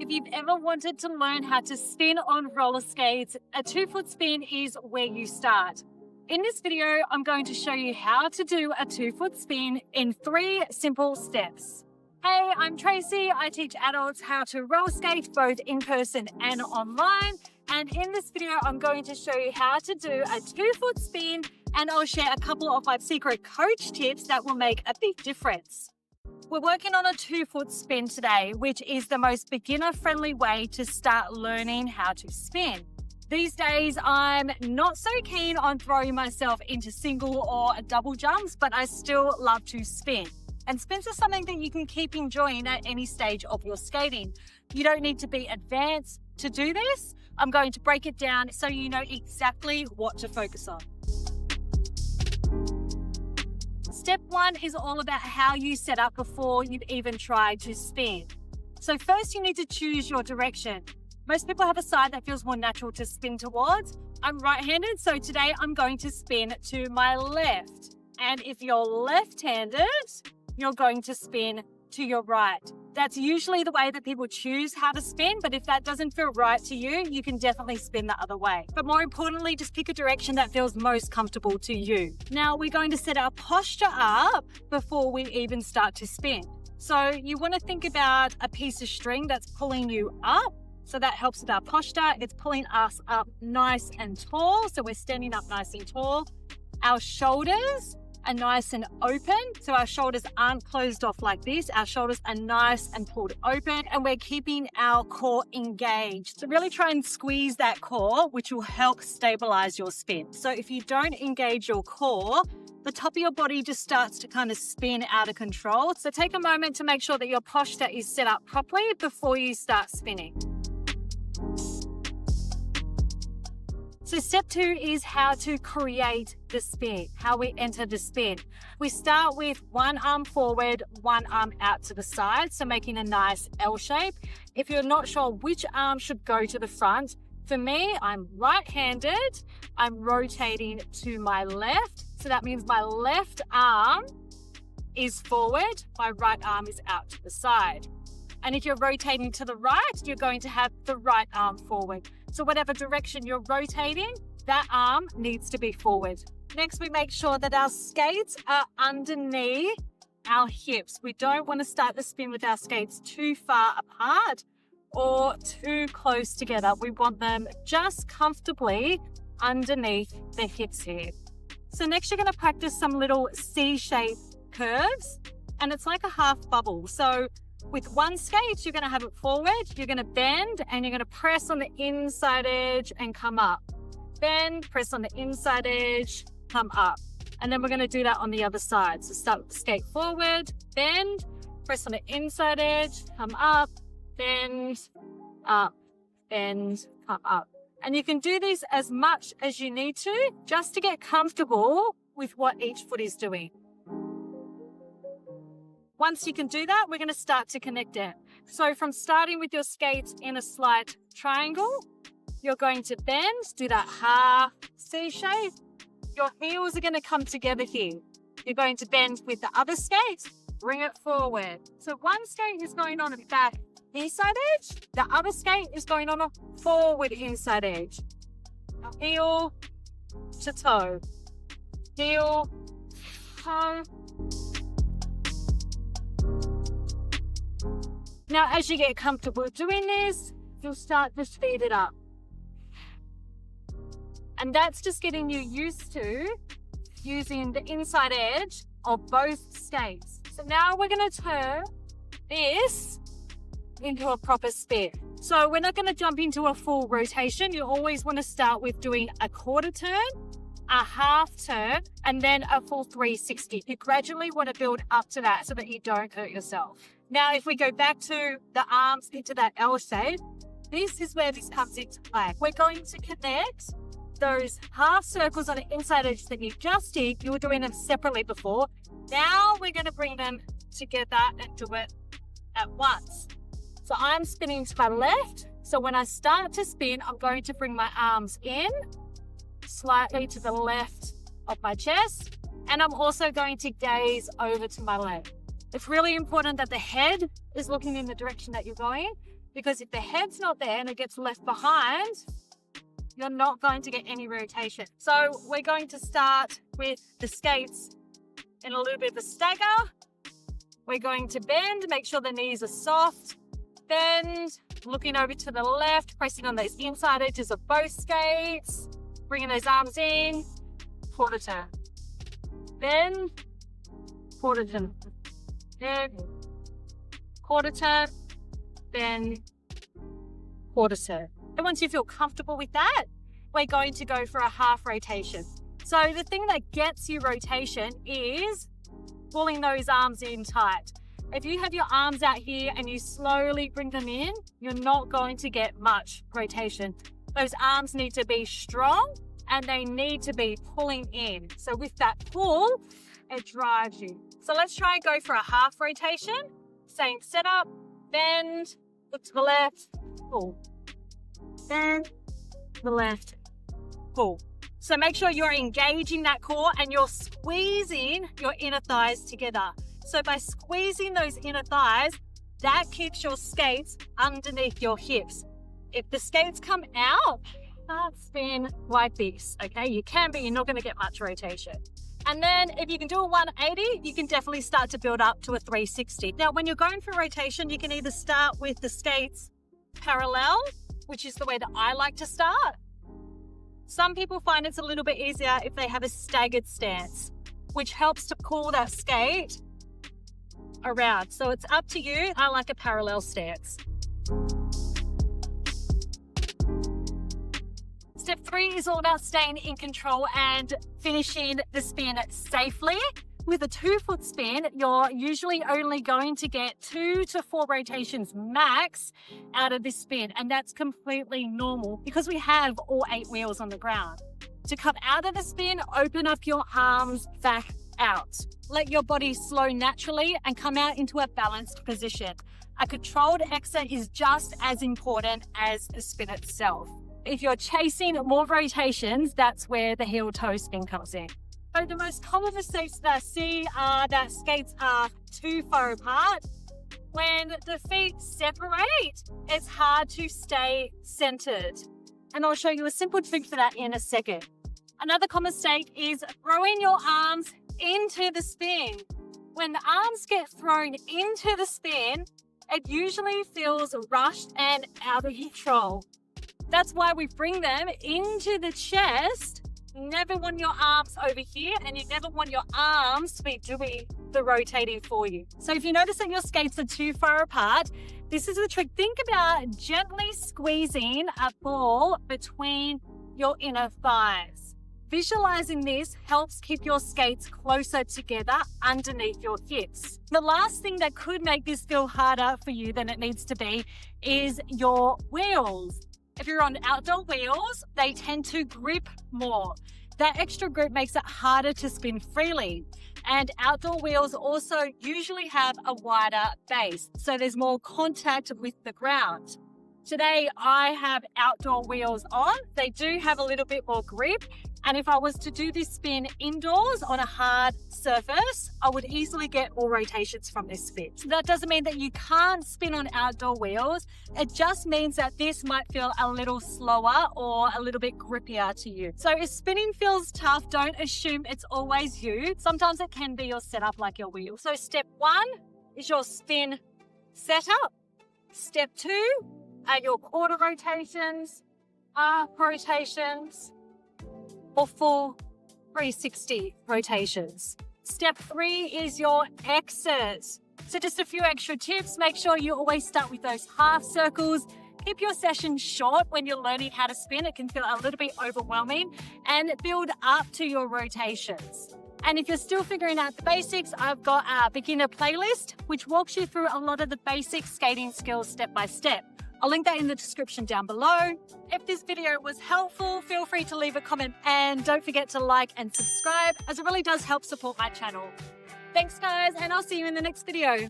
If you've ever wanted to learn how to spin on roller skates, a 2-foot spin is where you start. In this video, I'm going to show you how to do a 2-foot spin in 3 simple steps. Hey, I'm Tracy. I teach adults how to roller skate both in person and online. And in this video, I'm going to show you how to do a 2-foot spin, and I'll share a couple of my secret coach tips that will make a big difference. We're working on a 2-foot spin today, which is the most beginner-friendly way to start learning how to spin. These days, I'm not so keen on throwing myself into single or double jumps, but I still love to spin. And spins are something that you can keep enjoying at any stage of your skating. You don't need to be advanced to do this. I'm going to break it down so you know exactly what to focus on. Step 1 is all about how you set up before you've even tried to spin. So first you need to choose your direction. Most people have a side that feels more natural to spin towards. I'm right-handed, so today I'm going to spin to my left. And if you're left-handed, you're going to spin to your right. That's usually the way that people choose how to spin, but if that doesn't feel right to you, you can definitely spin the other way. But more importantly, just pick a direction that feels most comfortable to you. Now we're going to set our posture up before we even start to spin. So you want to think about a piece of string that's pulling you up. So that helps with our posture. It's pulling us up nice and tall. So we're standing up nice and tall. Our shoulders are nice and open. So our shoulders aren't closed off like this. Our shoulders are nice and pulled open, and we're keeping our core engaged. So really try and squeeze that core, which will help stabilize your spin. So if you don't engage your core, the top of your body just starts to kind of spin out of control. So take a moment to make sure that your posture is set up properly before you start spinning. So step 2 is how to create the spin, how we enter the spin. We start with one arm forward, one arm out to the side, so making a nice L shape. If you're not sure which arm should go to the front, for me, I'm right-handed, I'm rotating to my left. So that means my left arm is forward, my right arm is out to the side. And if you're rotating to the right, you're going to have the right arm forward. So whatever direction you're rotating, that arm needs to be forward. Next, we make sure that our skates are underneath our hips. We don't want to start the spin with our skates too far apart or too close together. We want them just comfortably underneath the hips here. So next, you're going to practice some little C-shaped curves, and it's like a half bubble. So with one skate, you're going to have it forward, you're going to bend, and you're going to press on the inside edge and come up. Bend, press on the inside edge, come up. And then we're going to do that on the other side. So start with the skate forward, bend, press on the inside edge, come up, bend, up, bend, come up. And you can do this as much as you need to, just to get comfortable with what each foot is doing. Once you can do that, we're going to start to connect it. So from starting with your skates in a slight triangle, you're going to bend, do that half C shape. Your heels are going to come together here. You're going to bend with the other skate, bring it forward. So one skate is going on a back inside edge, the other skate is going on a forward inside edge. Heel to toe, heel, toe. Now, as you get comfortable doing this, you'll start to speed it up. And that's just getting you used to using the inside edge of both skates. So now we're going to turn this into a proper spin. So we're not going to jump into a full rotation. You always want to start with doing a quarter turn, a half turn, and then a full 360. You gradually want to build up to that so that you don't hurt yourself. Now, if we go back to the arms into that L shape, this is where this comes into play. We're going to connect those half circles on the inside edge that you just did. You were doing them separately before. Now we're going to bring them together and do it at once. So I'm spinning to my left. So when I start to spin, I'm going to bring my arms in slightly to the left of my chest. And I'm also going to gaze over to my left. It's really important that the head is looking in the direction that you're going, Because if the head's not there and it gets left behind, you're not going to get any rotation. So we're going to start with the skates in a little bit of a stagger. We're going to bend, make sure the knees are soft. Bend, looking over to the left, pressing on those inside edges of both skates. Bringing those arms in, quarter turn. Bend, quarter turn. Bend, quarter turn. Bend, quarter turn. And once you feel comfortable with that, we're going to go for a half rotation. So the thing that gets you rotation is pulling those arms in tight. If you have your arms out here and you slowly bring them in, you're not going to get much rotation. Those arms need to be strong and they need to be pulling in. So with that pull, it drives you. So let's try and go for a half rotation. Same setup, bend, look to the left, pull. Bend, to the left, pull. So make sure you're engaging that core and you're squeezing your inner thighs together. So by squeezing those inner thighs, that keeps your skates underneath your hips. If the skates come out, can't spin like this, okay? You can, but you're not gonna get much rotation. And then if you can do a 180, you can definitely start to build up to a 360. Now, when you're going for rotation, you can either start with the skates parallel, which is the way that I like to start. Some people find it's a little bit easier if they have a staggered stance, which helps to pull that skate around. So it's up to you. I like a parallel stance. Step 3 is all about staying in control and finishing the spin safely. With a 2-foot spin, you're usually only going to get 2 to 4 rotations max out of this spin, and that's completely normal because we have all 8 wheels on the ground. To come out of the spin, open up your arms back out. Let your body slow naturally and come out into a balanced position. A controlled exit is just as important as the spin itself. If you're chasing more rotations, that's where the heel toe spin comes in. So the most common mistakes that I see are that skates are too far apart. When the feet separate, it's hard to stay centered. And I'll show you a simple trick for that in a second. Another common mistake is throwing your arms into the spin. When the arms get thrown into the spin, it usually feels rushed and out of control. That's why we bring them into the chest. You never want your arms over here, and you never want your arms to be doing the rotating for you. So if you notice that your skates are too far apart, this is the trick. Think about gently squeezing a ball between your inner thighs. Visualizing this helps keep your skates closer together underneath your hips. The last thing that could make this feel harder for you than it needs to be is your wheels. If you're on outdoor wheels, they tend to grip more. That extra grip makes it harder to spin freely. And outdoor wheels also usually have a wider base, so there's more contact with the ground. Today, I have outdoor wheels on. They do have a little bit more grip. And if I was to do this spin indoors on a hard surface, I would easily get more rotations from this spin. So that doesn't mean that you can't spin on outdoor wheels. It just means that this might feel a little slower or a little bit grippier to you. So if spinning feels tough, don't assume it's always you. Sometimes it can be your setup like your wheel. So step 1 is your spin setup. Step 2 are your quarter rotations, half rotations, or full 360 rotations. Step 3 is your exit. So just a few extra tips. Make sure you always start with those half circles. Keep your session short when you're learning how to spin. It can feel a little bit overwhelming, and build up to your rotations. And if you're still figuring out the basics, I've got a beginner playlist which walks you through a lot of the basic skating skills step by step. I'll link that in the description down below. If this video was helpful, feel free to leave a comment, and don't forget to like and subscribe, as it really does help support my channel. Thanks guys, and I'll see you in the next video.